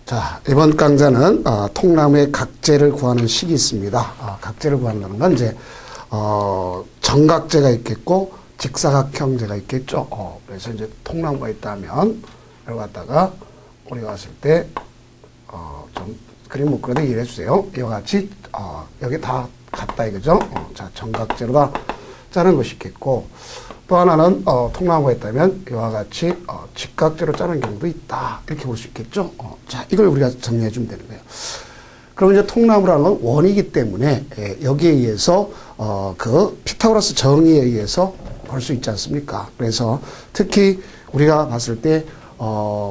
자, 이번 강좌는 통나무의 각재를 구하는 식이 있습니다. 각재를 구한다는 건 이제 정각재가 있겠고 직사각형재가 있겠죠. 그래서 이제 통나무가 있다면 이걸 갖다가 우리가 왔을 때 좀 그림 못 그려도 이해해 주세요. 이와 같이 여기 다 같다 이거죠. 자, 정각재로 다 짜는 것이 있겠고, 또 하나는 통나무가 있다면 이와 같이 직각재로 짜는 경우도 있다 이렇게 볼 수 있겠죠. 자, 이걸 우리가 정리해 주면 되는 거예요. 그럼 이제 통나무라는 건 원이기 때문에 여기에 의해서 그 피타고라스 정의에 의해서 볼 수 있지 않습니까? 그래서 특히 우리가 봤을 때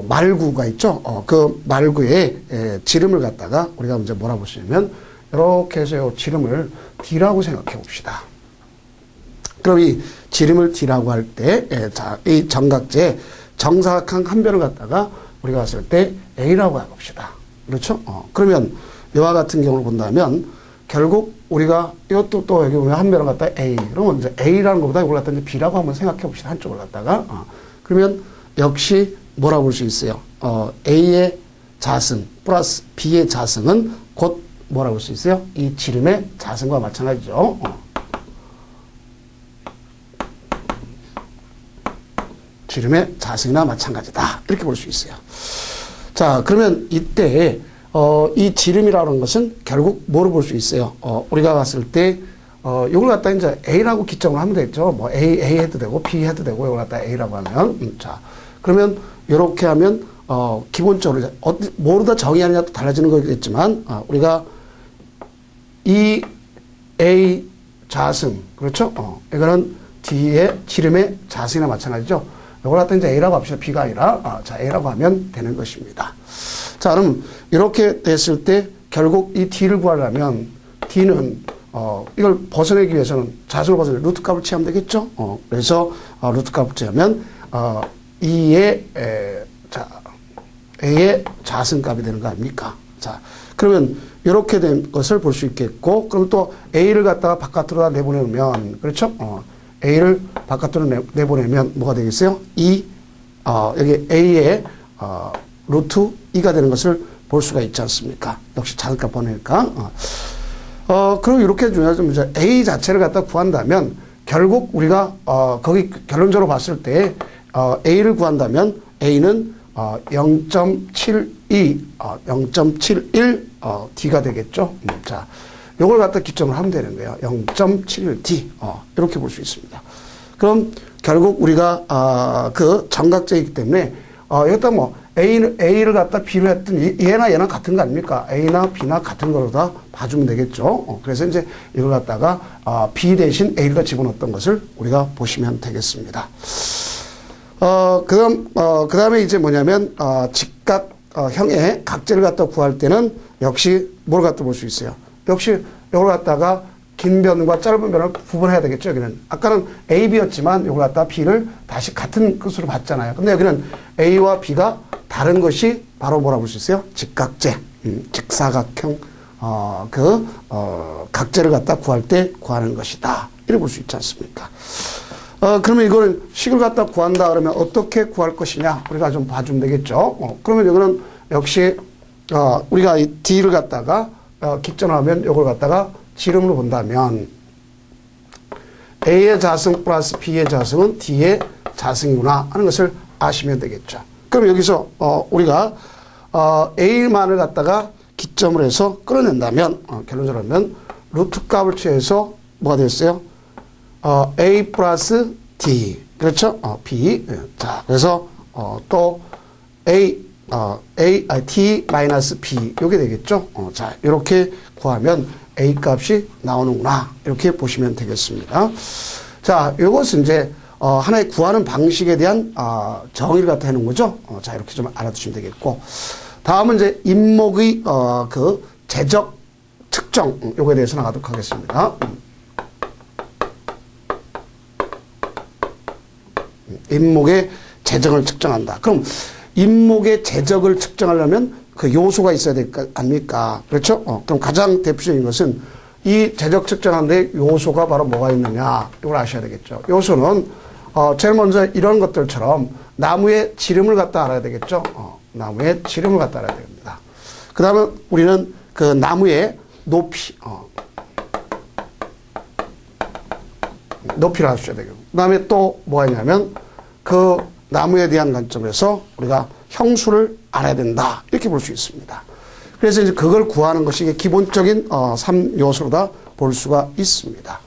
말구가 있죠. 그 말구에 지름을 갖다가 우리가 이제 뭐라 볼 수 있냐면 이렇게 해서 이 지름을 D라고 생각해 봅시다. 그럼 이 지름을 D라고 할 때, 이 정각재 정사각형 한 변을 갖다가 우리가 봤을 때 A라고 해봅시다. 그렇죠? 그러면 이와 같은 경우를 본다면 결국 우리가 이것도 또 여기 보면 한 변을 갖다가 A. 그러면 이제 A라는 것보다 이걸 갖다가 이제 B라고 한번 생각해 봅시다. 한쪽을 갖다가. 그러면 역시 뭐라 볼 수 있어요? A의 자승 플러스 B의 자승은 곧 뭐라 볼 수 있어요? 이 지름의 자승과 마찬가지죠. 지름의 자승이나 마찬가지다. 이렇게 볼 수 있어요. 자, 그러면 이때 이 지름이라는 것은 결국 뭐를 볼 수 있어요? 우리가 봤을 때 이걸 갖다 이제 A라고 기점을 하면 되겠죠. 뭐 A 해도 되고 B 해도 되고 이걸 갖다 A라고 하면 자, 그러면 이렇게 하면 기본적으로 뭐로다 정의하느냐 또 달라지는 거겠지만 우리가 이 A 자승 그렇죠? 이거는 D의 지름의 자승이나 마찬가지죠. 이걸 갖다 이제 A라고 합시다. B가 아니라 자, A라고 하면 되는 것입니다. 자, 그럼 이렇게 됐을 때 결국 이 D를 구하려면 D는 이걸 벗어내기 위해서는 자승을 벗어내 루트 값을 취하면 되겠죠. 그래서 루트 값을 취하면 A의 자승값이 되는 거 아닙니까? 자, 그러면 이렇게 된 것을 볼 수 있겠고, 그럼 또 A를 갖다가 바깥으로 다 내보내면, 그렇죠? A를 바깥으로 내보내면 뭐가 되겠어요? 여기 A의 루트 2가 되는 것을 볼 수가 있지 않습니까? 역시 자승값 보내니까. 그럼 이렇게 중요하죠. 이제 A 자체를 갖다 구한다면, 결국 우리가 거기 결론적으로 봤을 때 A를 구한다면 A는 0.71 D가 되겠죠. 자, 요걸 갖다 기점을 하면 되는 거예요. 0.71D 이렇게 볼 수 있습니다. 그럼 결국 우리가 그 정각재이기 때문에 여기다 뭐 A를 갖다 B로 했더니 얘나 같은 거 아닙니까? A나 B나 같은 거로 다 봐주면 되겠죠. 그래서 이제 이걸 갖다가 B 대신 A를 다 집어넣었던 것을 우리가 보시면 되겠습니다. 그 다음에 이제 뭐냐면, 직각형의 각재를 갖다 구할 때는 역시 뭘 갖다 볼 수 있어요? 역시 이걸 갖다가 긴 변과 짧은 변을 구분해야 되겠죠, 여기는. 아까는 A, B였지만 이걸 갖다가 B를 다시 같은 것으로 봤잖아요. 근데 여기는 A와 B가 다른 것이 바로 뭐라 볼 수 있어요? 직각재, 직사각형, 각재를 갖다 구할 때 구하는 것이다. 이렇게 볼 수 있지 않습니까? 그러면 이걸 식을 갖다 구한다 그러면 어떻게 구할 것이냐 우리가 좀 봐주면 되겠죠. 그러면 이거는 역시 우리가 이 D를 갖다가 기점하면 이걸 갖다가 지름으로 본다면 A의 자승 플러스 B의 자승은 D의 자승이구나 하는 것을 아시면 되겠죠. 그럼 여기서 우리가 A만을 갖다가 기점으로 해서 끌어낸다면 결론적으로 하면 루트 값을 취해서 뭐가 되겠어요? A 플러스 D. 그렇죠? B. 자, 그래서, 또, T 마이너스 B. 요게 되겠죠? 자, 이렇게 구하면 A 값이 나오는구나. 이렇게 보시면 되겠습니다. 자, 요것은 이제, 하나의 구하는 방식에 대한, 정의를 갖다 해놓은 거죠? 자, 이렇게 좀 알아두시면 되겠고. 다음은 이제 인목의, 재적 측정. 요거에 대해서 나가도록 하겠습니다. 인목의 재적을 측정한다. 그럼 인목의 재적을 측정하려면 그 요소가 있어야 될 거 아닙니까? 그렇죠? 그럼 가장 대표적인 것은 이 재적 측정하는데 요소가 바로 뭐가 있느냐 이걸 아셔야 되겠죠. 요소는 제일 먼저 이런 것들처럼 나무의 지름을 갖다 알아야 되겠죠. 나무의 지름을 갖다 알아야 됩니다. 그 다음에 우리는 그 나무의 높이, 높이를 하셔야 되고. 그 다음에 또 뭐가 있냐면 그 나무에 대한 관점에서 우리가 형수를 알아야 된다. 이렇게 볼 수 있습니다. 그래서 이제 그걸 구하는 것이 이게 기본적인 3요소로다 볼 수가 있습니다.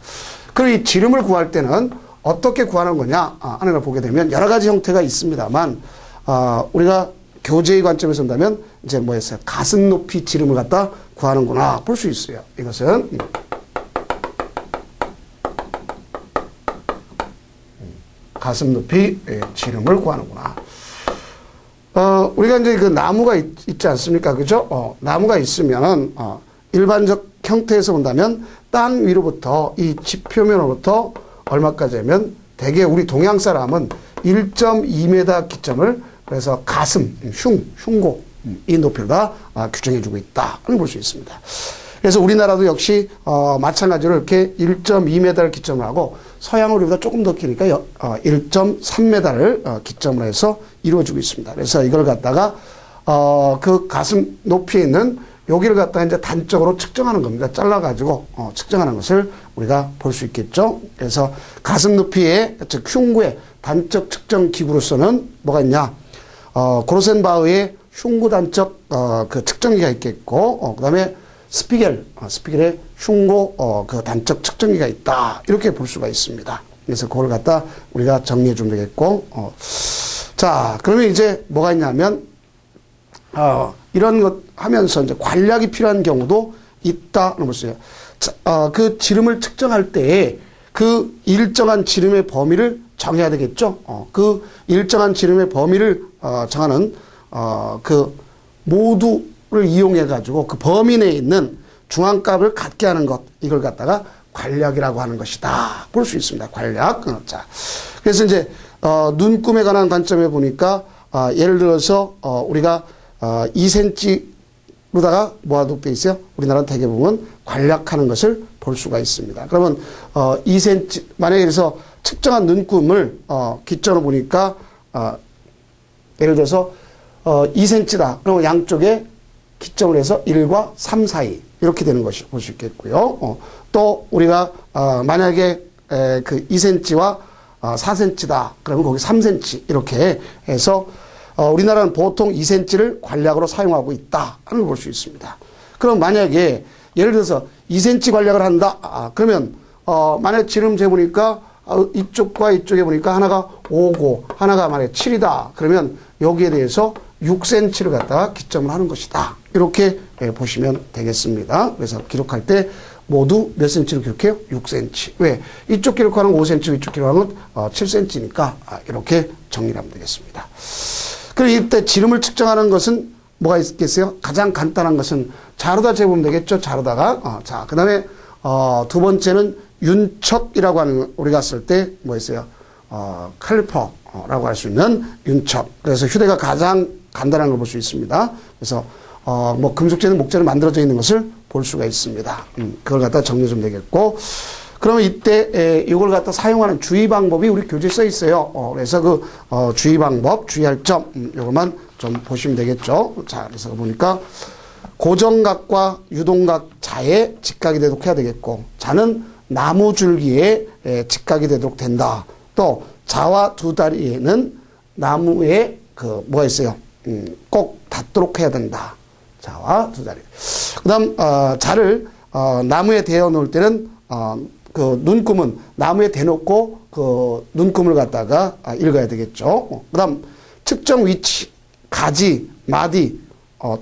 그리고 이 지름을 구할 때는 어떻게 구하는 거냐 하는 걸 보게 되면 여러 가지 형태가 있습니다만 우리가 교재의 관점에서 본다면 이제 뭐였어요? 가슴 높이 지름을 갖다 구하는구나 볼 수 있어요. 이것은 가슴 높이 지름을 구하는구나. 우리가 이제 그 나무가 있지 않습니까? 그죠? 나무가 있으면은 일반적 형태에서 본다면 땅 위로부터 이 지표면으로부터 얼마까지 하면 대개 우리 동양 사람은 1.2m 기점을 그래서 가슴, 흉고 이 높이를 다 규정해주고 있다. 볼 수 있습니다. 그래서 우리나라도 역시 마찬가지로 이렇게 1.2m를 기점으로 하고 서양은 우리보다 조금 더 기니까 1.3m를 기점으로 해서 이루어지고 있습니다. 그래서 이걸 갖다가 그 가슴 높이에 있는 여기를 갖다가 이제 단적으로 측정하는 겁니다. 잘라가지고 측정하는 것을 우리가 볼 수 있겠죠. 그래서 가슴 높이의 즉 흉구의 단적 측정 기구로서는 뭐가 있냐? 고로센바흐의 흉구 단적 그 측정기가 있겠고, 그다음에 스피겔의 흉고 그 단적 측정기가 있다. 이렇게 볼 수가 있습니다. 그래서 그걸 갖다 우리가 정리해 주면 되겠고, 자 그러면 이제 뭐가 있냐면 이런 것 하면서 이제 관략이 필요한 경우도 있다는 것이에요. 그 지름을 측정할 때에 그 일정한 지름의 범위를 정해야 되겠죠. 그 일정한 지름의 범위를 정하는 그 모두를 이용해 가지고 그 범위 내에 있는 중앙값을 갖게 하는 것, 이걸 갖다가 관략이라고 하는 것이다 볼 수 있습니다. 관략. 자, 그래서 이제 눈금에 관한 관점에 보니까 예를 들어서 우리가 2cm로다가 뭐하도록 되어 있어요? 우리나라는 대개 보면 관략하는 것을 볼 수가 있습니다. 그러면 2cm 만약에 그래서 측정한 눈금을 기점으로 보니까 예를 들어서 2cm다. 그러면 양쪽에 기점을 해서 1과 3 사이 이렇게 되는 것이 볼 수 있겠고요. 또 우리가 만약에 그 2cm와 4cm다. 그러면 거기 3cm 이렇게 해서 우리나라는 보통 2cm를 관략으로 사용하고 있다 하는 걸 볼 수 있습니다. 그럼 만약에 예를 들어서 2cm 관략을 한다. 그러면 만약에 지름 재보니까 이쪽과 이쪽에 보니까 하나가 5고 하나가 만약에 7이다. 그러면 여기에 대해서 6cm를 갖다가 기점을 하는 것이다. 이렇게 보시면 되겠습니다. 그래서 기록할 때 모두 몇 cm로 기록해요? 6cm. 왜? 이쪽 기록하는 5cm, 이쪽 기록하는 7cm니까 이렇게 정리를 하면 되겠습니다. 그리고 이때 지름을 측정하는 것은 뭐가 있겠어요? 가장 간단한 것은 자루다 재보면 되겠죠? 자루다가. 자, 그 다음에 두 번째는 윤척이라고 하는 우리가 쓸 때 뭐 있어요? 칼리퍼라고 할 수 있는 윤척. 그래서 휴대가 가장 간단한 걸 볼 수 있습니다. 그래서 뭐 금속재는 목재로 만들어져 있는 것을 볼 수가 있습니다. 그걸 갖다 정리 좀 되겠고. 그러면 이때 이걸 갖다 사용하는 주의 방법이 우리 교재에 써 있어요. 그래서 그 주의 방법, 주의할 점 이것만 좀 보시면 되겠죠. 자, 그래서 보니까 고정각과 유동각 자에 직각이 되도록 해야 되겠고, 자는 나무 줄기에 직각이 되도록 된다. 또 자와 두 다리에는 나무에 그 뭐가 있어요? 꼭 닿도록 해야 된다. 자와 두 다리. 그다음 자를 나무에 대어 놓을 때는 그 눈금은 나무에 대놓고 그 눈금을 갖다가 읽어야 되겠죠. 그다음 측정 위치, 가지, 마디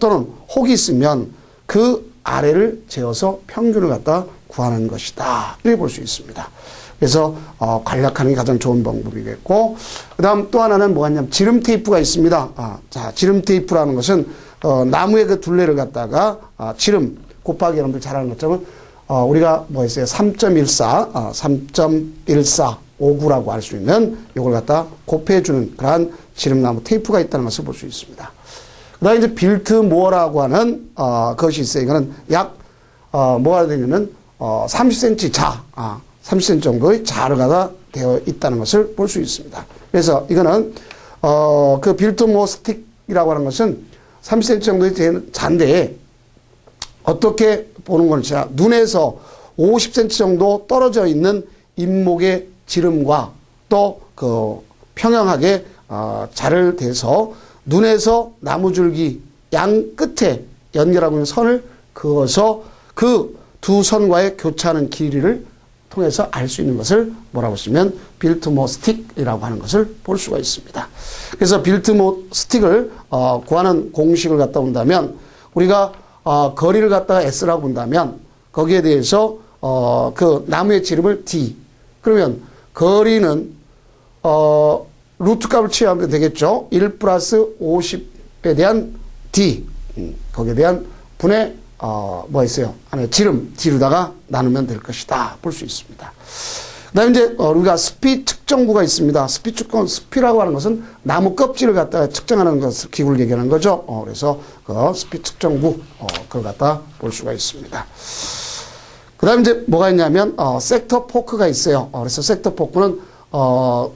또는 혹이 있으면 그 아래를 재어서 평균을 갖다 구하는 것이다. 이렇게 볼 수 있습니다. 그래서 간략하는 게 가장 좋은 방법이겠고, 그다음 또 하나는 뭐냐면 지름 테이프가 있습니다. 자, 지름 테이프라는 것은 나무의 그 둘레를 갖다가 지름 곱하기 여러분들 잘 아는 것처럼 우리가 뭐 있어요? 3.1459라고 할 수 있는 이걸 갖다 곱해주는 그러한 지름나무 테이프가 있다는 것을 볼 수 있습니다. 그 다음에 이제 빌트모어라고 하는 것이 있어요. 이거는 약 뭐가 되냐면 30cm 30cm 정도의 자르가 되어 있다는 것을 볼 수 있습니다. 그래서 이거는 그 빌트모어 스틱이라고 하는 것은 30cm 정도의 잔데 어떻게 보는 건지 눈에서 50cm 정도 떨어져 있는 잇목의 지름과 또 그 평행하게 자를 대서 눈에서 나무줄기 양 끝에 연결하고 있는 선을 그어서 그 두 선과의 교차하는 길이를 통해서 알 수 있는 것을 뭐라고 쓰면 빌트모 스틱이라고 하는 것을 볼 수가 있습니다. 그래서 빌트모 스틱을 구하는 공식을 갖다 본다면 우리가 거리를 갖다가 S라고 본다면 거기에 대해서 그 나무의 지름을 D, 그러면 거리는 루트 값을 취하면 되겠죠. 1 플러스 50에 대한 D, 거기에 대한 분의 뭐 있어요? 안에 지름 D로다가 나누면 될 것이다 볼 수 있습니다. 그 다음에 이제 우리가 스피 측정구가 있습니다. 스피라고 하는 것은 나무 껍질을 갖다가 측정하는 것을 기구를 얘기하는 거죠. 그래서 그 스피 측정구 그걸 갖다 볼 수가 있습니다. 그 다음에 이제 뭐가 있냐면 섹터 포크가 있어요. 그래서 섹터 포크는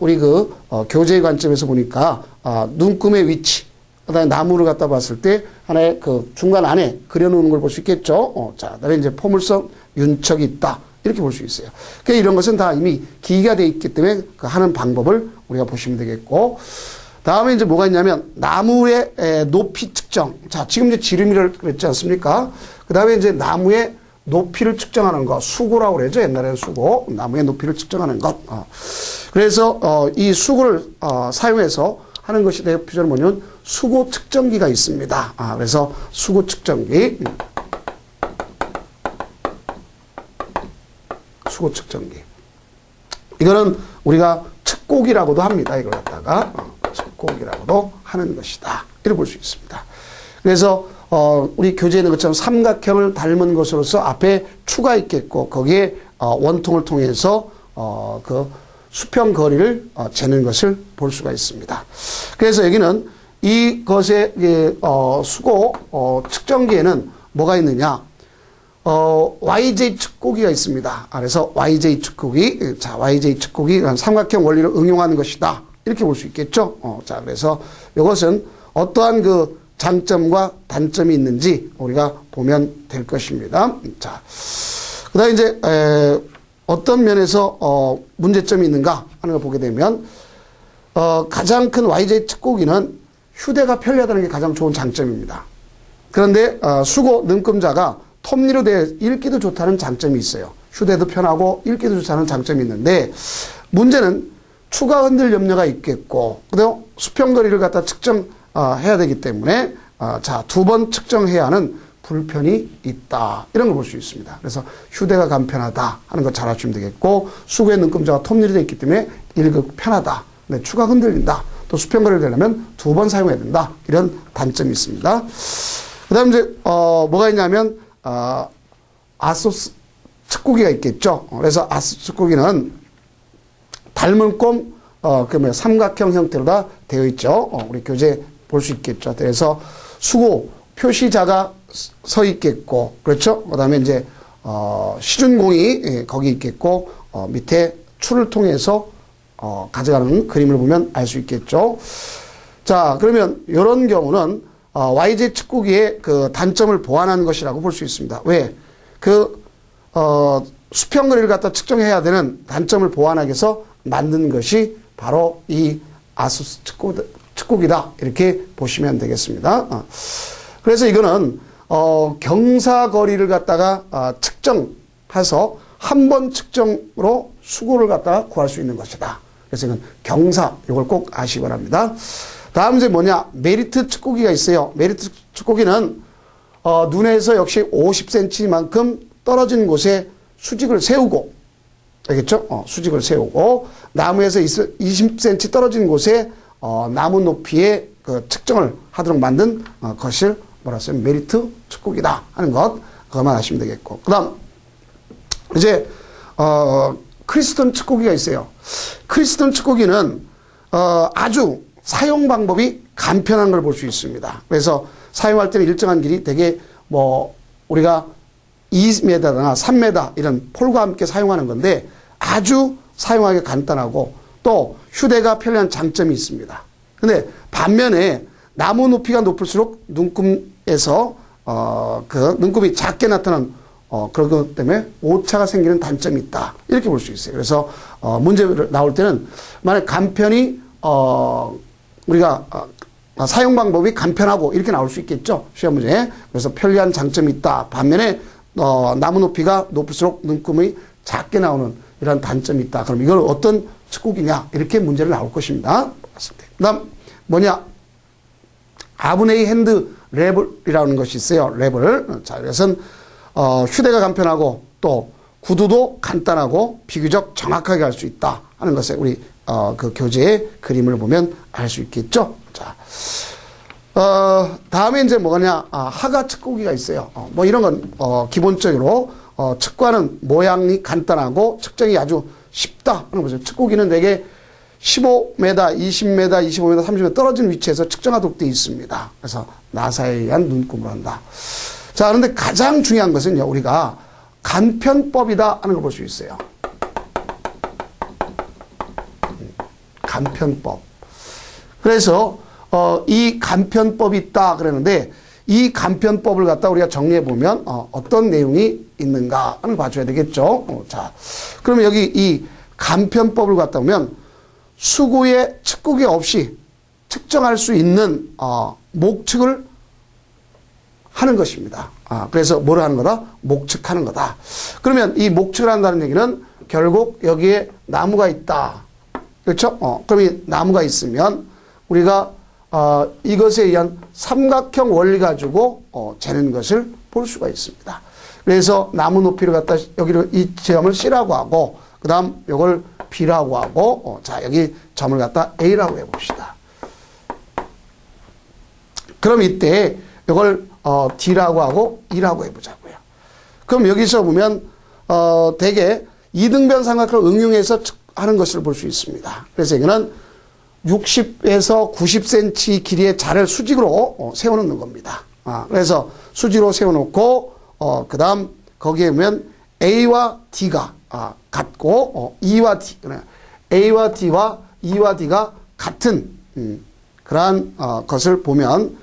우리 그 교재의 관점에서 보니까 눈금의 위치, 그 다음에 나무를 갖다 봤을 때 하나의 그 중간 안에 그려놓는 걸 볼 수 있겠죠. 자, 그 다음에 이제 포물선 윤척이 있다. 이렇게 볼 수 있어요. 그러니까 이런 것은 다 이미 기기가 되어 있기 때문에 그 하는 방법을 우리가 보시면 되겠고, 다음에 이제 뭐가 있냐면 나무의 높이 측정. 자, 지금 이제 지름이를 그랬지 않습니까? 그 다음에 이제 나무의 높이를 측정하는 것, 수고라고 그러죠. 옛날에는 수고, 나무의 높이를 측정하는 것. 그래서 이 수고를 사용해서 하는 것이 대표적으로 뭐냐면 수고 측정기가 있습니다. 그래서 수고 측정기, 수고 측정기. 이거는 우리가 측곡이라고도 합니다. 이걸 갖다가 측곡이라고도 하는 것이다. 이렇게 볼 수 있습니다. 그래서 우리 교재에 있는 것처럼 삼각형을 닮은 것으로서 앞에 추가 있겠고 거기에 원통을 통해서 그 수평 거리를 재는 것을 볼 수가 있습니다. 그래서 여기는 이것의 수고 측정기에는 뭐가 있느냐? YJ 측고기가 있습니다. 그래서 YJ 측고기, 자, YJ 측고기, 삼각형 원리를 응용하는 것이다. 이렇게 볼 수 있겠죠? 자, 그래서 이것은 어떠한 그 장점과 단점이 있는지 우리가 보면 될 것입니다. 자, 그 다음에 이제, 어떤 면에서, 문제점이 있는가 하는 걸 보게 되면, 가장 큰 YJ 측고기는 휴대가 편리하다는 게 가장 좋은 장점입니다. 그런데, 수고 눈금자가 톱니로 되어 읽기도 좋다는 장점이 있어요. 휴대도 편하고 읽기도 좋다는 장점이 있는데, 문제는 추가 흔들 염려가 있겠고, 그다음 수평거리를 갖다 측정해야 되기 때문에, 자, 2번 측정해야 하는 불편이 있다. 이런 걸 볼 수 있습니다. 그래서 휴대가 간편하다 하는 거 잘 아시면 되겠고, 수고의 눈금자가 톱니로 되어 있기 때문에 읽기 편하다. 근데 추가 흔들린다. 또 수평거리를 되려면 2번 사용해야 된다. 이런 단점이 있습니다. 그 다음 이제, 뭐가 있냐면, 아소스 측고기가 있겠죠. 그래서 아소스 측고기는 닮은 꼼, 그 삼각형 형태로 다 되어 있죠. 우리 교재 볼 수 있겠죠. 그래서 수고 표시자가 서 있겠고, 그렇죠. 그 다음에 이제, 시준공이 거기 있겠고, 밑에 추를 통해서, 가져가는 그림을 보면 알 수 있겠죠. 자, 그러면 이런 경우는, YJ 측고기의 그 단점을 보완하는 것이라고 볼 수 있습니다. 왜? 그, 수평거리를 갖다 측정해야 되는 단점을 보완하기 위해서 만든 것이 바로 이 아수스 측고기다. 이렇게 보시면 되겠습니다. 그래서 이거는, 경사거리를 갖다가, 측정해서 한 번 측정으로 수고를 갖다가 구할 수 있는 것이다. 그래서 이건 경사, 이걸 꼭 아시기 바랍니다. 다음 이제 뭐냐? 메리트 측고기가 있어요. 메리트 측고기는, 눈에서 역시 50cm만큼 떨어진 곳에 수직을 세우고, 알겠죠? 수직을 세우고, 나무에서 20cm 떨어진 곳에, 나무 높이의 그 측정을 하도록 만든 것을 뭐라 써요? 메리트 측고기다 하는 것, 그것만 아시면 되겠고. 그 다음, 이제, 크리스톤 측고기가 있어요. 크리스톤 측고기는, 아주 사용 방법이 간편한 걸 볼 수 있습니다. 그래서 사용할 때는 일정한 길이 되게 우리가 2m나 3m 이런 폴과 함께 사용하는 건데 아주 사용하기 간단하고 또 휴대가 편리한 장점이 있습니다. 근데 반면에 나무 높이가 높을수록 눈금에서 그 눈금이 작게 나타나는 그런 것 때문에 오차가 생기는 단점이 있다. 이렇게 볼 수 있어요. 그래서 문제를 나올 때는 만약 간편이 우리가 사용 방법이 간편하고 이렇게 나올 수 있겠죠. 시험 문제에. 그래서 편리한 장점이 있다. 반면에 나무 높이가 높을수록 눈금이 작게 나오는 이런 단점이 있다. 그럼 이걸 어떤 측국이냐 이렇게 문제를 나올 것입니다. 그다음 뭐냐? 아브네이 핸드 랩이라는 것이 있어요. 랩을. 자, 이것은 휴대가 간편하고 또 구두도 간단하고 비교적 정확하게 할 수 있다 하는 것에 우리 그 교재의 그림을 보면 알 수 있겠죠. 자, 다음에 이제 뭐냐? 하가 측고기가 있어요. 뭐 이런 건 기본적으로 측과는 모양이 간단하고 측정이 아주 쉽다 하는 거죠. 측고기는 대개 15m, 20m, 25m, 30m 떨어진 위치에서 측정하도록 되어 있습니다. 그래서 나사에 의한 눈금을 한다. 자, 그런데 가장 중요한 것은요, 우리가 간편법이다 하는 걸 볼 수 있어요. 간편법. 그래서 이 간편법이 있다 그러는데 이 간편법을 갖다 우리가 정리해 보면 어떤 내용이 있는가 하는 걸 봐줘야 되겠죠. 자, 그러면 여기 이 간편법을 갖다 보면 수구에 측국이 없이 측정할 수 있는 목측을 하는 것입니다. 그래서 뭘 하는 거다? 목측하는 거다. 그러면 이 목측을 한다는 얘기는 결국 여기에 나무가 있다. 그렇죠? 그럼 이 나무가 있으면 우리가 이것에 의한 삼각형 원리 가지고 재는 것을 볼 수가 있습니다. 그래서 나무 높이를 갖다 여기를 이 지점을 C라고 하고 그 다음 요걸 B라고 하고 자 여기 점을 갖다 A라고 해봅시다. 그럼 이때 요걸 D라고 하고 E라고 해보자고요. 그럼 여기서 보면 대개 이등변 삼각형을 응용해서 하는 것을 볼 수 있습니다. 그래서 이거는 60에서 90cm 길이의 자를 수직으로 세워놓는 겁니다. 그래서 수직으로 세워놓고 그 다음 거기에 보면 A와 D가 같고 E와 D, A와 D와 E와 D가 같은 그러한 것을 보면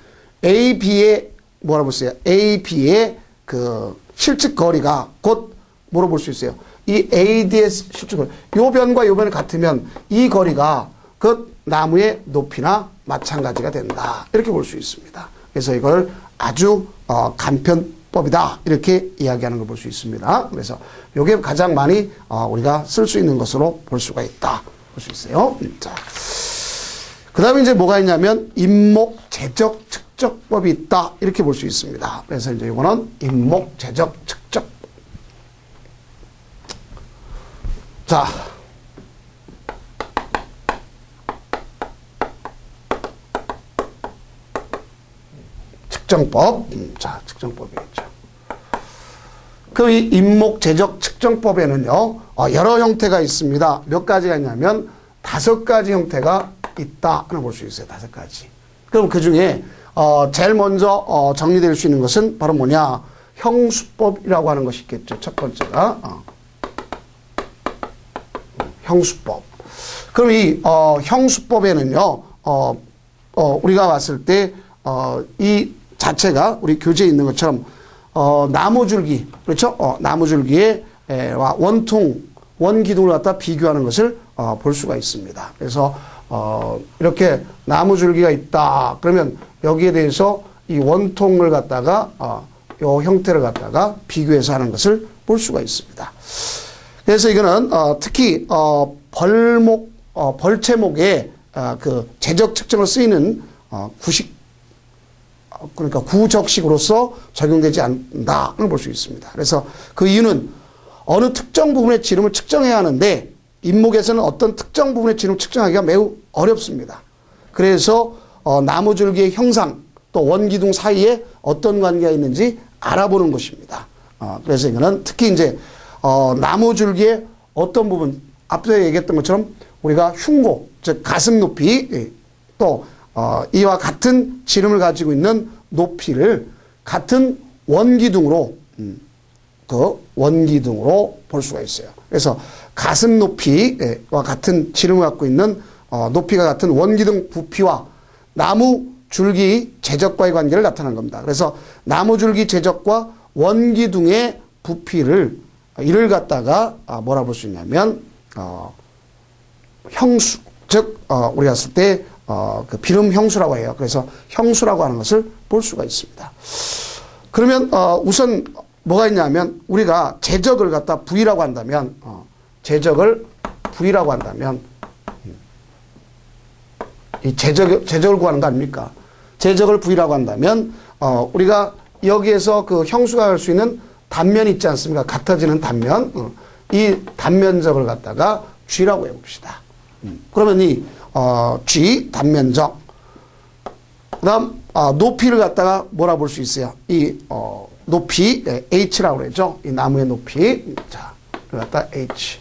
A, B의 뭐라고 볼수요? A, B의 그 실측 거리가 곧 뭐로 볼 수 있어요? 이 AD의 실측 거리, 요 변과 요 변이 같으면 이 거리가 그 나무의 높이나 마찬가지가 된다. 이렇게 볼 수 있습니다. 그래서 이걸 아주 간편법이다. 이렇게 이야기하는 걸 볼 수 있습니다. 그래서 이게 가장 많이 우리가 쓸 수 있는 것으로 볼 수가 있다. 볼 수 있어요. 자, 그 다음에 이제 뭐가 있냐면 임목 제적 측정법이 있다. 이렇게 볼 수 있습니다. 그래서 이제 이거는 임목 제적 측정. 자. 측정법. 자, 측정법이겠죠. 그 이 임목 제적 측정법에는요, 여러 형태가 있습니다. 몇 가지가 있냐면 5가지 형태가 있다 하나 볼 수 있어요. 5가지. 그럼 그 중에 제일 먼저 정리될 수 있는 것은 바로 뭐냐? 형수법이라고 하는 것이 있겠죠. 첫 번째가 형수법. 그럼 이 형수법에는요, 우리가 봤을 때 이 자체가 우리 교재에 있는 것처럼 나무줄기, 그렇죠? 나무줄기의 원기둥을 갖다 비교하는 것을 볼 수가 있습니다. 그래서 이렇게 나무줄기가 있다. 그러면 여기에 대해서 이 원통을 갖다가 요 형태를 갖다가 비교해서 하는 것을 볼 수가 있습니다. 그래서 이거는 특히 벌채목의 그 제적 측정을 쓰이는 그러니까 구적식으로서 적용되지 않는다는 볼 수 있습니다. 그래서 그 이유는 어느 특정 부분의 지름을 측정해야 하는데 임목에서는 어떤 특정 부분의 지름을 측정하기가 매우 어렵습니다. 그래서 나무줄기의 형상 또 원기둥 사이에 어떤 관계가 있는지 알아보는 것입니다. 그래서 이거는 특히 이제 나무줄기의 어떤 부분 앞서 얘기했던 것처럼 우리가 흉고 즉 가슴 높이 또 이와 같은 지름을 가지고 있는 높이를 같은 원기둥으로 원기둥으로 볼 수가 있어요. 그래서 가슴 높이와 같은 지름을 갖고 있는 높이가 같은 원기둥 부피와 나무 줄기 제적과의 관계를 나타내는 겁니다. 그래서 나무 줄기 제적과 원기둥의 부피를 이를 갖다가 뭐라 볼 수 있냐면 형수, 즉 우리가 했을 때 그 비름 형수라고 해요. 그래서 형수라고 하는 것을 볼 수가 있습니다. 그러면 우선 뭐가 있냐면 우리가 제적을 갖다 V라고 한다면 제적을 V라고 한다면 이 제적을 구하는 거 아닙니까? 제적을 V라고 한다면 우리가 여기에서 그 형수가 할 수 있는 단면이 있지 않습니까? 같아지는 단면. 이 단면적을 갖다가 G라고 해봅시다. 그러면 이 G 단면적. 그다음 높이를 갖다가 뭐라 볼 수 있어요? 이 높이 H라고 그러죠. 이 나무의 높이. 자, 이걸 갖다 H.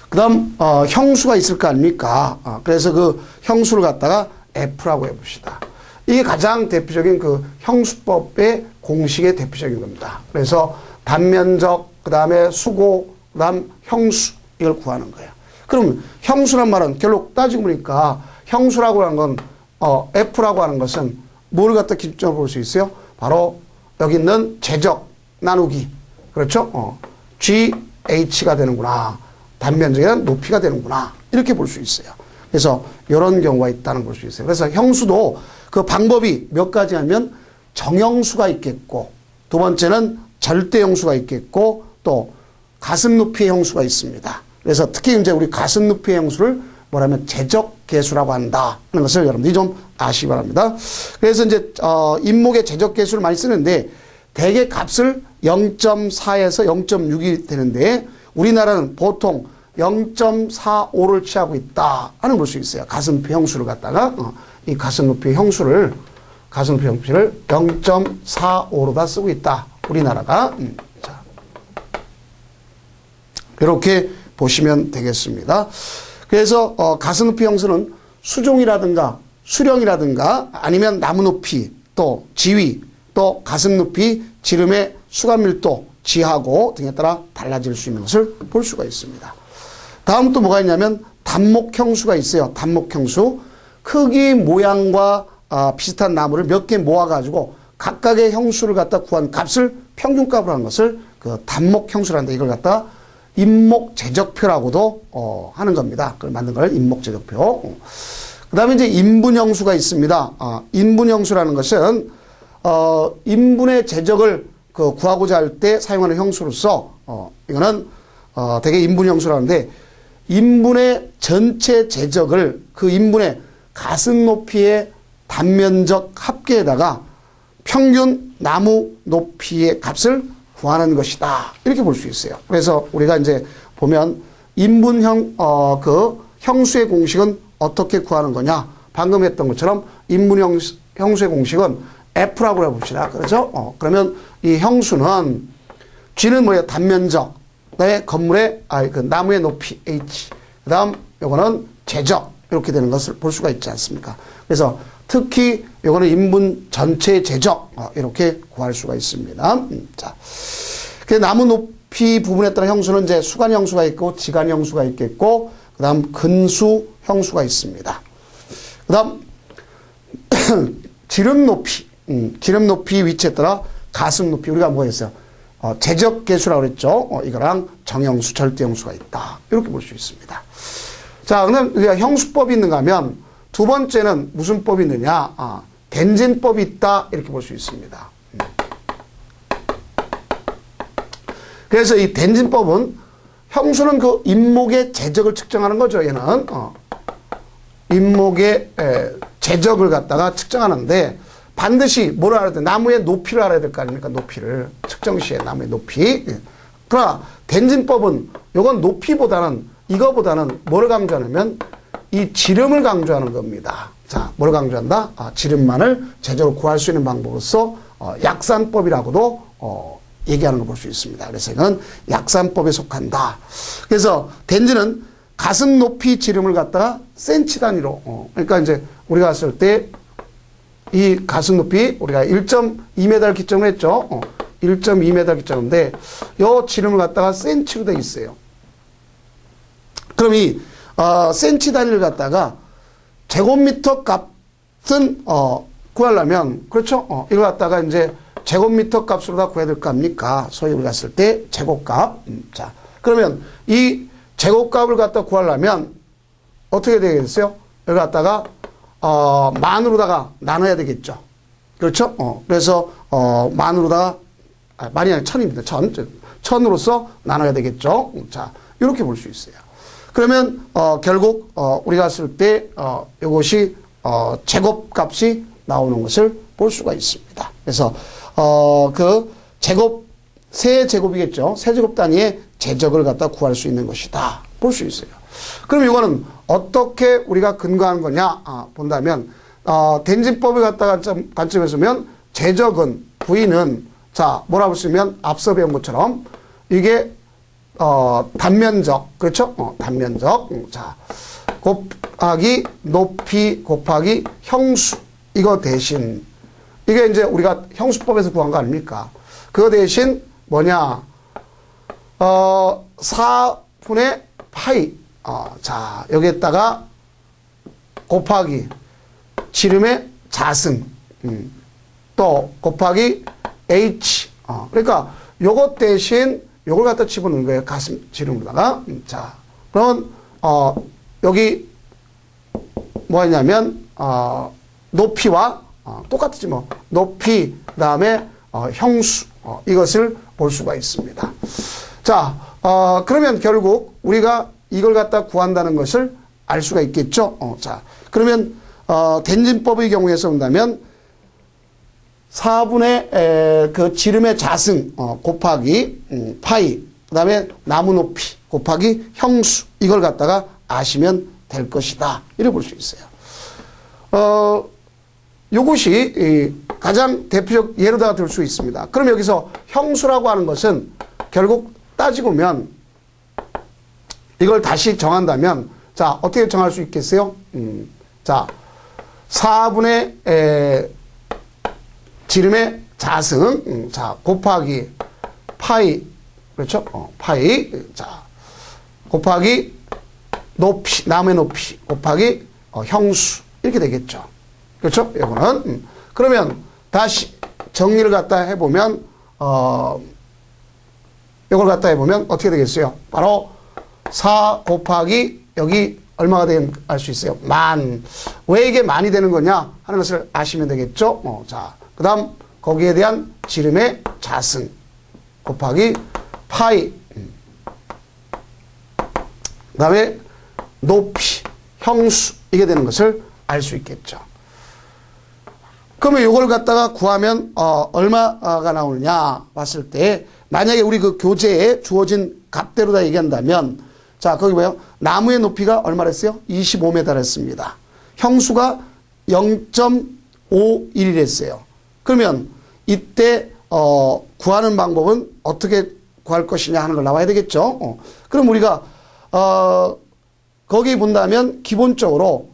그다음 형수가 있을 거 아닙니까? 그래서 그 형수를 갖다가 F라고 해봅시다. 이게 가장 대표적인 그 형수법의 공식의 대표적인 겁니다. 그래서 단면적, 그 다음에 수고, 그 다음 형수 이걸 구하는 거예요. 그럼 형수란 말은 결국 따지고 보니까 형수라고 하는 건 F라고 하는 것은 뭘 갖다 기준으로 볼 수 있어요? 바로 여기 있는 제적 나누기. 그렇죠? GH가 되는구나. 단면적인 높이가 되는구나. 이렇게 볼 수 있어요. 그래서 이런 경우가 있다는 걸 볼 수 있어요. 그래서 형수도 그 방법이 몇 가지 하면 정형수가 있겠고, 두 번째는 절대형수가 있겠고, 또 가슴 높이의 형수가 있습니다. 그래서 특히 이제 우리 가슴 높이의 형수를 뭐라면 제적계수라고 한다 하는 것을 여러분들이 좀 아시기 바랍니다. 그래서 이제 인목의 제적계수를 많이 쓰는데 대개 값을 0.4에서 0.6이 되는데 우리나라는 보통 0.45를 취하고 있다 하는 볼 수 있어요. 가슴높이 형수를 갖다가 이 가슴높이 형수를 0.45로 다 쓰고 있다. 우리나라가. 자, 이렇게 보시면 되겠습니다. 그래서 가슴높이 형수는 수종이라든가 수령이라든가 아니면 나무 높이 또 지위 또 가슴 높이 지름의 수간 밀도 지하고 등에 따라 달라질 수 있는 것을 볼 수가 있습니다. 다음 또 뭐가 있냐면 단목 형수가 있어요. 단목 형수. 크기 모양과 비슷한 나무를 몇 개 모아가지고 각각의 형수를 갖다 구한 값을 평균값으로 하는 것을 그 단목 형수라는데 이걸 갖다 인목제적표라고도 하는 겁니다. 그걸 만든 걸 인목제적표. 그 다음에 이제 인분형수가 있습니다. 인분형수라는 것은 인분의 제적을 그 구하고자 할 때 사용하는 형수로서 이거는 되게 인분형수라는데 인분의 전체 제적을 그 인분의 가슴 높이의 단면적 합계에다가 평균 나무 높이의 값을 구하는 것이다. 이렇게 볼 수 있어요. 그래서 우리가 이제 보면 인분형 그 형수의 공식은 어떻게 구하는 거냐? 방금 했던 것처럼 인분 형수의 공식은 F라고 해봅시다. 그렇죠? 그러면 이 형수는 G는 뭐예요? 단면적. 그다음에 건물의 그 나무의 높이 H. 그다음 요거는 제적. 이렇게 되는 것을 볼 수가 있지 않습니까? 그래서 특히 요거는 인분 전체의 제적 이렇게 구할 수가 있습니다. 자, 그 나무 높이 부분에 따라 형수는 이제 수간 형수가 있고 지간 형수가 있겠고 그다음 근수 형수가 있습니다. 그다음 지름 높이, 지름 높이 위치에 따라 가슴 높이 우리가 뭐가 있어요? 제적 계수라고 그랬죠. 이거랑 정형수, 절대형수가 있다. 이렇게 볼 수 있습니다. 자, 그럼 우리가 형수법이 있는가 하면 두 번째는 무슨 법이 있느냐? 덴진법이 있다. 이렇게 볼 수 있습니다. 그래서 이 덴진법은 형수는 그 인목의 제적을 측정하는 거죠. 얘는 인목의 제적을 갖다가 측정하는데 반드시 뭘 알아야 돼? 나무의 높이를 알아야 될 거 아닙니까? 높이를 측정 시에 나무의 높이. 그러나 덴진법은 이건 높이보다는 이거보다는 뭘 강조하냐면 이 지름을 강조하는 겁니다. 자, 뭘 강조한다? 지름만을 제적으로 구할 수 있는 방법으로서 약산법이라고도 얘기하는 걸 볼 수 있습니다. 그래서 이건 약산법에 속한다. 그래서 덴지는 가슴 높이 지름을 갖다가 센치 단위로 그러니까 이제 우리가 봤을 때 이 가슴 높이 우리가 1.2m 기점을 했죠. 1.2m 기점인데 요 지름을 갖다가 센치로 돼 있어요. 그럼 이 센치 단위를 갖다가 제곱미터 값은 구하려면 그렇죠? 이걸 갖다가 이제 제곱미터 값으로 다 구해야 될 거 아닙니까? 소위 우리가 쓸 때 제곱값. 자, 그러면 이 제곱값을 갖다 구하려면 어떻게 되겠어요? 여기 갖다가 만으로다가 나눠야 되겠죠. 그렇죠? 그래서 만으로다가 만이 아니라 천입니다. 천으로서 나눠야 되겠죠. 자, 이렇게 볼 수 있어요. 그러면 결국 우리가 쓸 때 이것이 제곱값이 나오는 것을 볼 수가 있습니다. 그래서 그 제곱 세제곱이겠죠. 세제곱 단위의 제적을 갖다 구할 수 있는 것이다. 볼 수 있어요. 그럼 이거는 어떻게 우리가 근거하는 거냐 본다면 대인진법을 갖다가 관점에서 보면 제적은 V는 자 뭐라고 쓰면 앞서 배운 것처럼 이게 단면적 그렇죠? 단면적 자 곱하기 높이 곱하기 형수 이거 대신 이게 이제 우리가 형수법에서 구한 거 아닙니까? 그거 대신 뭐냐 4분의 파이 자 여기에다가 곱하기 지름의 자승 또 곱하기 h 그러니까 요것 대신 요걸 갖다 집어넣는 거예요. 가슴 지름으로다가 자 그러면 여기 뭐냐면 높이와 똑같지 뭐 높이 그다음에 형수 이것을 볼 수가 있습니다. 자 그러면 결국 우리가 이걸 갖다 구한다는 것을 알 수가 있겠죠. 자 그러면 대인진법의 경우에서 본다면 4분의 그 지름의 자승 곱하기 파이 그다음에 나무 높이 곱하기 형수 이걸 갖다가 아시면 될 것이다. 이렇게 볼 수 있어요. 이것이 가장 대표적 예로다가 들 수 있습니다. 그럼 여기서 형수라고 하는 것은 결국 따지고 보면 이걸 다시 정한다면 자 어떻게 정할 수 있겠어요? 자 4분의 지름의 자승 자 곱하기 파이 그렇죠? 파이 자 곱하기 높이 나무의 높이 곱하기 형수 이렇게 되겠죠. 그렇죠? 이거는 그러면 다시 정리를 갖다 해보면 이걸 갖다 해보면 어떻게 되겠어요? 바로 4 곱하기 여기 얼마가 되는 알 수 있어요? 만. 왜 이게 만이 되는 거냐 하는 것을 아시면 되겠죠? 자, 그 다음 거기에 대한 지름의 자승 곱하기 파이 그 다음에 높이 형수 이게 되는 것을 알 수 있겠죠. 그러면 이걸 갖다가 구하면 얼마가 나오느냐 봤을 때 만약에 우리 그 교재에 주어진 값대로 다 얘기한다면 자 거기 뭐예요? 나무의 높이가 얼마랬어요? 25m랬습니다. 형수가 0.51이랬어요. 그러면 이때 구하는 방법은 어떻게 구할 것이냐 하는 걸 나와야 되겠죠. 그럼 우리가 거기 본다면 기본적으로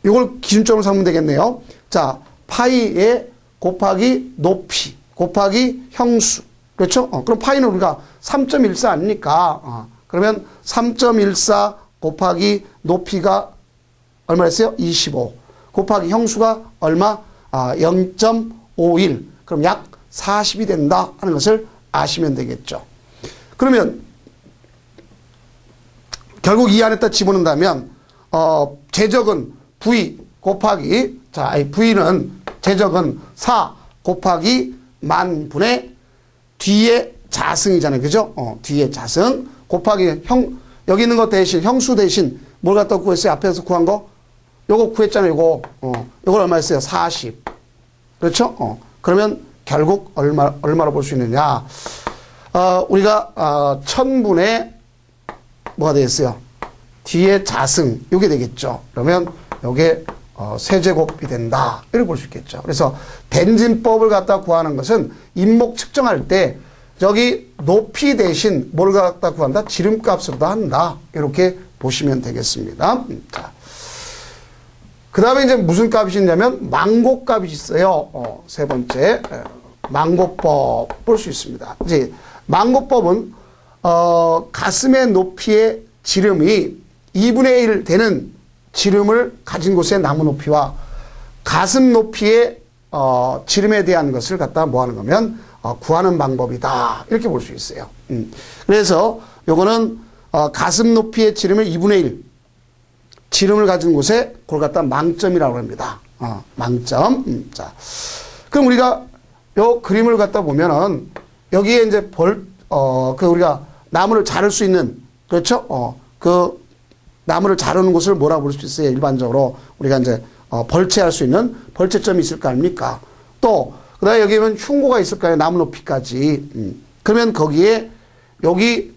이걸 기준점으로 삼으면 되겠네요. 자, 파이에 곱하기 높이 곱하기 형수. 그렇죠? 그럼 파이는 우리가 3.14 아닙니까? 그러면 3.14 곱하기 높이가 얼마였어요? 25. 곱하기 형수가 얼마? 0.51. 그럼 약 40이 된다 하는 것을 아시면 되겠죠. 그러면 결국 이 안에다 집어넣는다면 제적은 V 곱하기 자 V는 제적은 4 곱하기 만분의 뒤에 자승이잖아요. 그죠? 뒤에 자승 곱하기 여기 있는 거 대신 형수 대신 뭘 갖다 구했어요? 앞에서 구한 거? 요거 구했잖아요. 요걸 얼마였어요? 40. 그렇죠? 그러면 결국 얼마로 볼 수 있느냐? 우리가 1000분의 뭐가 되겠어요? 뒤에 자승 요게 되겠죠. 그러면 요게 세제곱이 된다. 이렇게 볼 수 있겠죠. 그래서 대인진법을 갖다 구하는 것은 인목 측정할 때 저기 높이 대신 뭘 갖다 구한다? 지름값으로 다 한다. 이렇게 보시면 되겠습니다. 자. 그 다음에 이제 무슨 값이 있냐면 망고값이 있어요. 세 번째 망고법 볼 수 있습니다. 이제 망고법은 가슴의 높이의 지름이 2분의 1 되는 지름을 가진 곳의 나무 높이와 가슴 높이의 지름에 대한 것을 갖다 뭐 하는 거면 구하는 방법이다. 이렇게 볼 수 있어요. 그래서 요거는 가슴 높이의 지름을 2분의 1 지름을 가진 곳에 그걸 갖다 망점이라고 합니다. 망점. 자, 그럼 우리가 요 그림을 갖다 보면은 여기에 이제 우리가 나무를 자를 수 있는, 그렇죠? 그 나무를 자르는 곳을 뭐라고 부를 수 있어요? 일반적으로 우리가 이제 벌채할 수 있는 벌채점이 있을 거 아닙니까? 또 그다음에 여기 보면 흉고가 있을까요? 나무 높이까지. 그러면 거기에 여기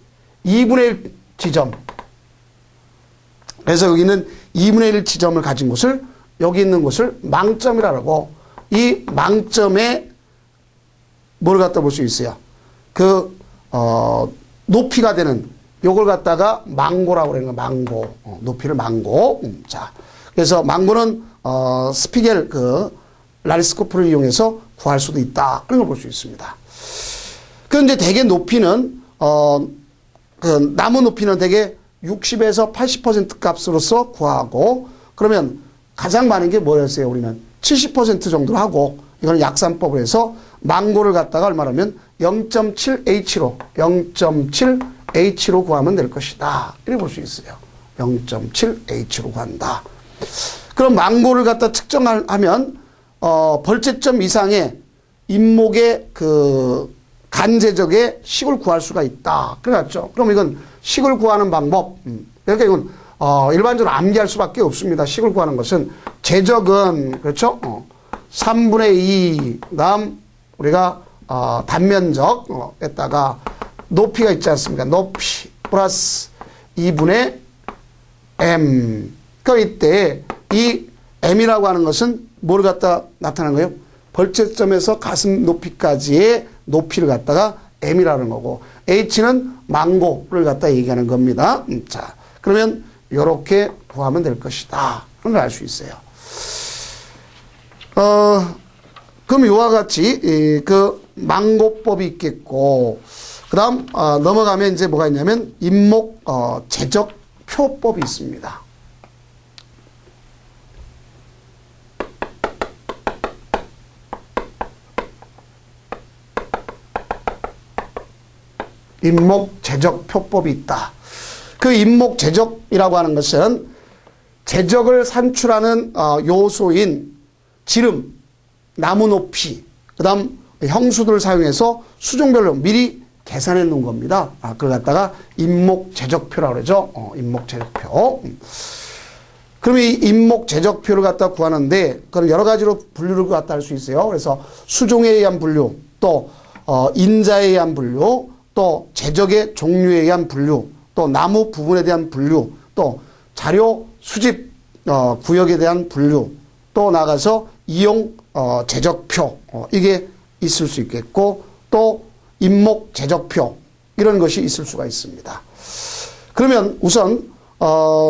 2분의 1 지점. 그래서 여기는 2분의 1 지점을 가진 곳을, 여기 있는 곳을 망점이라고, 이 망점에 뭘 갖다 볼 수 있어요? 그 높이가 되는 요걸 갖다가 망고라고 그러는 거야. 망고. 높이를 망고. 자, 그래서 망고는 스피겔 라리스코프를 이용해서 구할 수도 있다. 그런 걸 볼 수 있습니다. 그런데 대개 높이는 그 나무 높이는 대개 60에서 80% 값으로서 구하고, 그러면 가장 많은 게 뭐였어요? 우리는 70% 정도로 하고, 이거는 약산법을 해서 망고를 갖다가 얼마라면 0.7H로 0.7H로 구하면 될 것이다. 이렇게 볼 수 있어요. 0.7H로 구한다. 그럼 망고를 갖다 측정하면 벌채점 이상의 잇목의 그 간제적의 식을 구할 수가 있다. 그래갔죠. 그럼 이건 식을 구하는 방법. 그러니까 이건 일반적으로 암기할 수밖에 없습니다. 식을 구하는 것은 제적은 그렇죠. 3분의 2 그다음 우리가 단면적에다가 높이가 있지 않습니까? 높이 플러스 2분의 m. 그러니까 이때 이 m이라고 하는 것은 뭘 갖다 나타나는 거예요? 벌채점에서 가슴 높이까지의 높이를 갖다가 m이라는 거고, h는 망고를 갖다 얘기하는 겁니다. 자, 그러면 이렇게 구하면 될 것이다. 그런 걸 알 수 있어요. 그럼 이와 같이 그 망고법이 있겠고, 그 다음 넘어가면 이제 뭐가 있냐면 잇목 제적표법이 있습니다. 잇목 제적표법이 있다. 그 잇목 제적이라고 하는 것은 제적을 산출하는 요소인 지름, 나무 높이, 그 다음 형수들을 사용해서 수종별로 미리 계산해 놓은 겁니다. 그걸 갖다가 잇목 제적표라고 그러죠. 잇목 제적표. 그럼 이 잇목 제적표를 갖다 구하는데, 그건 여러 가지로 분류를 갖다 할 수 있어요. 그래서 수종에 의한 분류, 또 인자에 의한 분류, 또 제적의 종류에 의한 분류, 또 나무 부분에 대한 분류, 또 자료 수집 구역에 대한 분류, 또 나가서 이용 제적표 이게 있을 수 있겠고, 또 잇목 제적표 이런 것이 있을 수가 있습니다. 그러면 우선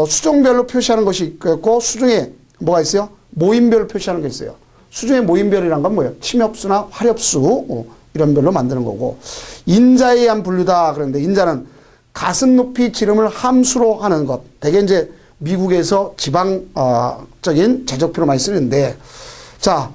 수종별로 표시하는 것이 있고, 수종에 뭐가 있어요? 모임별로 표시하는 게 있어요. 수종의 모임별이란 건 뭐예요? 침엽수나 활엽수 이런 별로 만드는 거고, 인자에 의한 분류다. 그런데 인자는 가슴 높이 지름을 함수로 하는 것. 대개 이제 미국에서 지방적인 제적표로 많이 쓰는데, 자,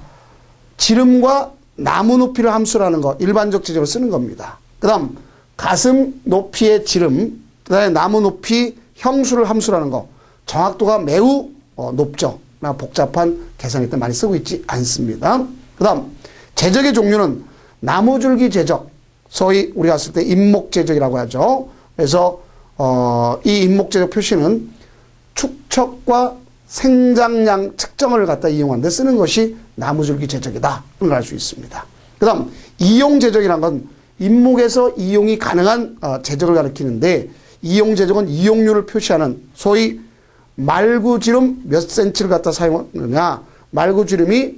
지름과 나무 높이를 함수로 하는 것, 일반적 제적으로 쓰는 겁니다. 그 다음 가슴 높이의 지름, 그 다음에 나무 높이 형수를 함수로 하는 것, 정확도가 매우 높죠. 복잡한 계산일 때 많이 쓰고 있지 않습니다. 그 다음 제적의 종류는 나무줄기 제적, 소위 우리가 쓸 때 잇목 제적이라고 하죠. 그래서 이 잇목 제적 표시는 축척과 생장량 측정을 갖다 이용하는 데 쓰는 것이 나무줄기 제적이다. 그걸 알 수 있습니다. 그 다음 이용 제적이라는 건 잇목에서 이용이 가능한 제적을 가리키는데, 이용 제적은 이용률을 표시하는, 소위 말구지름 몇 센치를 갖다 사용하느냐, 말구지름이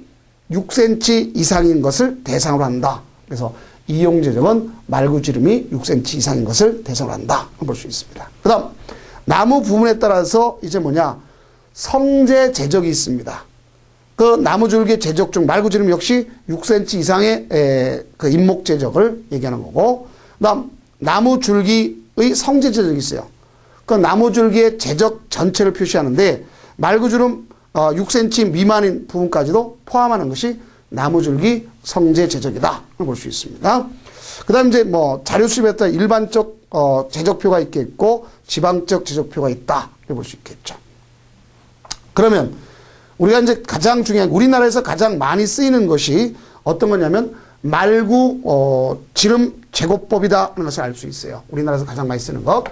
6cm 이상인 것을 대상으로 한다. 그래서 이용 제적은 말구지름이 6cm 이상인 것을 대상으로 한다. 볼 수 있습니다. 그 다음 나무 부분에 따라서 이제 뭐냐, 성제 제적이 있습니다. 그 나무줄기 제적 중 말구지름 역시 6cm 이상의 그 잇목 제적을 얘기하는 거고, 그 다음 나무줄기의 성제 제적이 있어요. 그 나무줄기의 제적 전체를 표시하는데, 말구주름 6cm 미만인 부분까지도 포함하는 것이 나무줄기 성제 제적이다 볼 수 있습니다. 그 다음 이제 뭐 자료 수집에 따라 일반적 제적표가 있겠고 지방적 제적표가 있다 볼 수 있겠죠. 그러면 우리가 이제 가장 중요한 우리나라에서 가장 많이 쓰이는 것이 어떤 거냐면 말구 지름 제곱법이다 하는 것을 알 수 있어요. 우리나라에서 가장 많이 쓰는 것.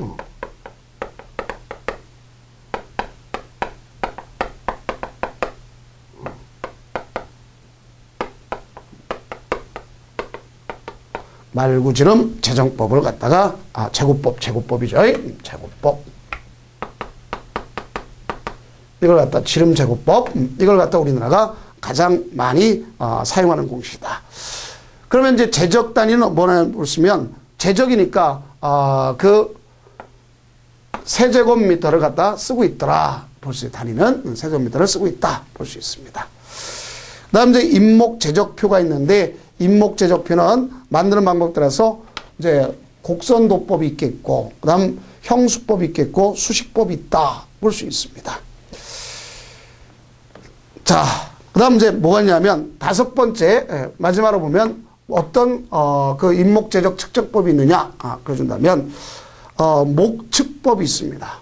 말구지름 제정법을 갖다가 제곱법이죠. 제곱법. 이걸 갖다 지름 제곱법. 이걸 갖다 우리나라가 가장 많이 사용하는 공식이다. 그러면 이제 제적 단위는 뭐냐 보시면 제적이니까 그 세제곱미터를 갖다 쓰고 있더라. 볼 수 단위는 세제곱미터를 쓰고 있다. 볼 수 있습니다. 그다음 이제 임목 제적표가 있는데 임목 제적표는 만드는 방법 따라서 이제 곡선도법이 있겠고 그다음 형수법이 있겠고 수식법이 있다. 볼 수 있습니다. 자, 그다음 이제 뭐가 있냐면 다섯 번째 마지막으로 보면 어떤 그 임목 제적 측정법이 있느냐 그래준다면 목측법이 있습니다.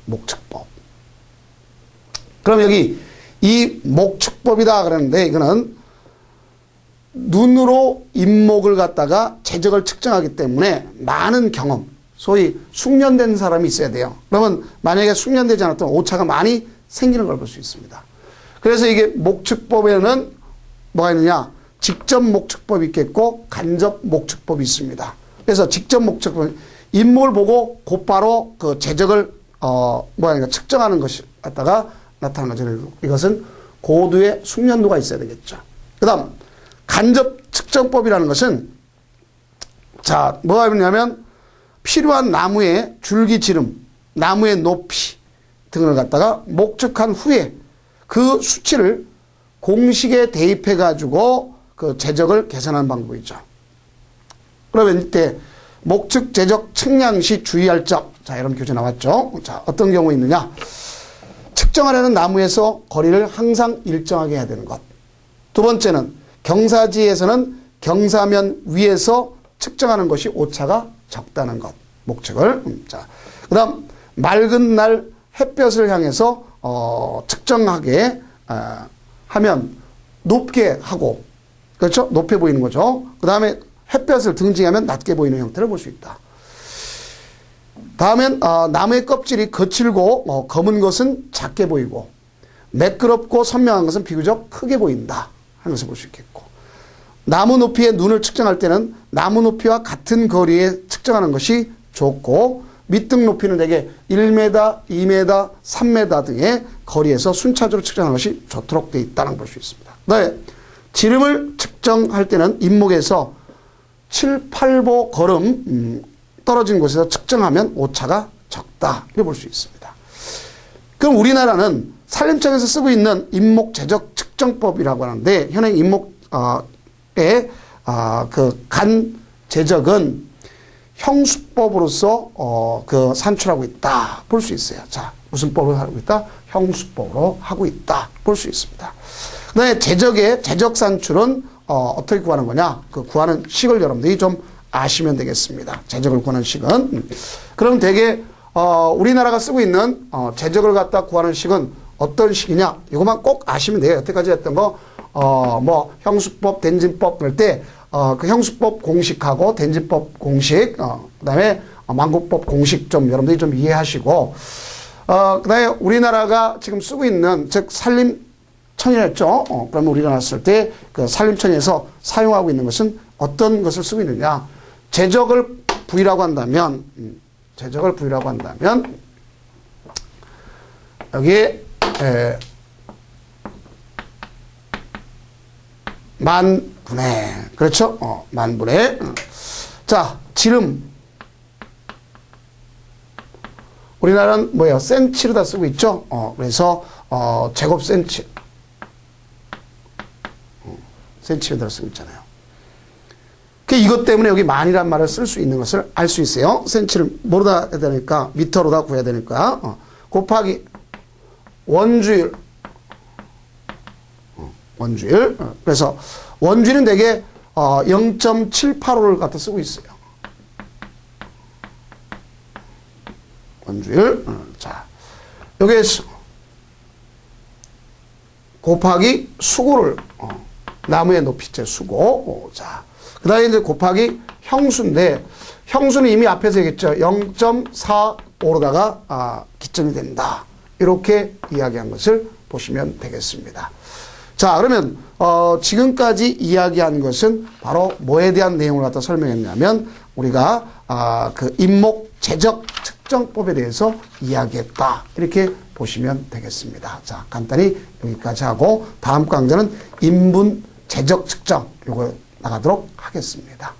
목측법. 그럼 여기 이 목측법이다 그러는데 이거는 눈으로 임목을 갖다가 제적을 측정하기 때문에 많은 경험, 소위 숙련된 사람이 있어야 돼요. 그러면 만약에 숙련되지 않았던 오차가 많이 생기는 걸 볼 수 있습니다. 그래서 이게 목측법에는 뭐가 있느냐? 직접 목측법이 있겠고 간접 목측법이 있습니다. 그래서 직접 목측법, 임목을 보고 곧바로 그 제적을 측정하는 것이 갖다가 나타나는 거죠. 이것은 고도의 숙련도가 있어야 되겠죠. 그 다음 간접 측정법이라는 것은 자 뭐가 있냐면 필요한 나무의 줄기 지름, 나무의 높이 등을 갖다가 목측한 후에 그 수치를 공식에 대입해 가지고 그 제적을 계산하는 방법이죠. 그러면 이때 목측 제적 측량 시 주의할 점. 자, 이런 교재 나왔죠. 자, 어떤 경우 있느냐? 측정하려는 나무에서 거리를 항상 일정하게 해야 되는 것. 두 번째는 경사지에서는 경사면 위에서 측정하는 것이 오차가 적다는 것. 목측을. 자, 그다음 맑은 날 햇볕을 향해서 측정하게 하면 높게 하고 그렇죠? 높게 보이는 거죠. 그다음에 햇볕을 등지하면 낮게 보이는 형태를 볼 수 있다. 다음엔 나무의 껍질이 거칠고 검은 것은 작게 보이고 매끄럽고 선명한 것은 비교적 크게 보인다 하는 것을 볼 수 있겠고 나무 높이의 눈을 측정할 때는 나무 높이와 같은 거리에 측정하는 것이 좋고 밑등 높이는 대개 1m, 2m, 3m 등의 거리에서 순차적으로 측정하는 것이 좋도록 되어 있다는 걸 볼 수 있습니다. 그다음에 지름을 측정할 때는 임목에서 7, 8보 걸음 떨어진 곳에서 측정하면 오차가 적다 이렇게 볼 수 있습니다. 그럼 우리나라는 산림청에서 쓰고 있는 임목 제적 측정법이라고 하는데 현행 임목의 그 간 제적은 형수법으로서 그 산출하고 있다 볼 수 있어요. 자, 무슨 법으로 하고 있다? 형수법으로 하고 있다 볼 수 있습니다. 그다음에 제적의 제적 산출은 어떻게 구하는 거냐? 그 구하는 식을 여러분들이 좀 아시면 되겠습니다. 제적을 구하는 식은. 그럼 대개 우리나라가 쓰고 있는 제적을 갖다 구하는 식은 어떤 식이냐? 이것만 꼭 아시면 돼요. 여태까지 했던 거 뭐 형수법, 된진법 그럴 때 그 형수법 공식하고 된진법 공식, 그다음에 만국법 공식 좀 여러분들이 좀 이해하시고, 그다음에 우리나라가 지금 쓰고 있는 즉 산림청이었죠. 그러면 우리가 나왔을 때 그 산림청에서 사용하고 있는 것은 어떤 것을 쓰고 있느냐? 제적을 부위라고 한다면, 여기에 만분의, 그렇죠? 만분의. 자, 지름. 우리나라는 뭐예요? 센치로 다 쓰고 있죠? 그래서, 제곱 센치. 센치로 다 쓰고 있잖아요. 이것 때문에 여기 만이란 말을 쓸 수 있는 것을 알 수 있어요. 센치를 뭐로다 해야 되니까 미터로다 구해야 되니까 곱하기 원주율 원주율. 그래서 원주율은 대개 0.785를 갖다 쓰고 있어요. 원주율. 자, 여기에서 곱하기 수고를 나무의 높이째 수고. 자, 그 다음에 이제 곱하기 형수인데 형수는 이미 앞에서 얘기했죠. 0.45로다가 기점이 된다. 이렇게 이야기한 것을 보시면 되겠습니다. 자, 그러면 지금까지 이야기한 것은 바로 뭐에 대한 내용을 갖다 설명했냐면 우리가 그 인목 재적 측정법에 대해서 이야기했다. 이렇게 보시면 되겠습니다. 자, 간단히 여기까지 하고 다음 강좌는 인분 재적 측정 요거 나가도록 하겠습니다.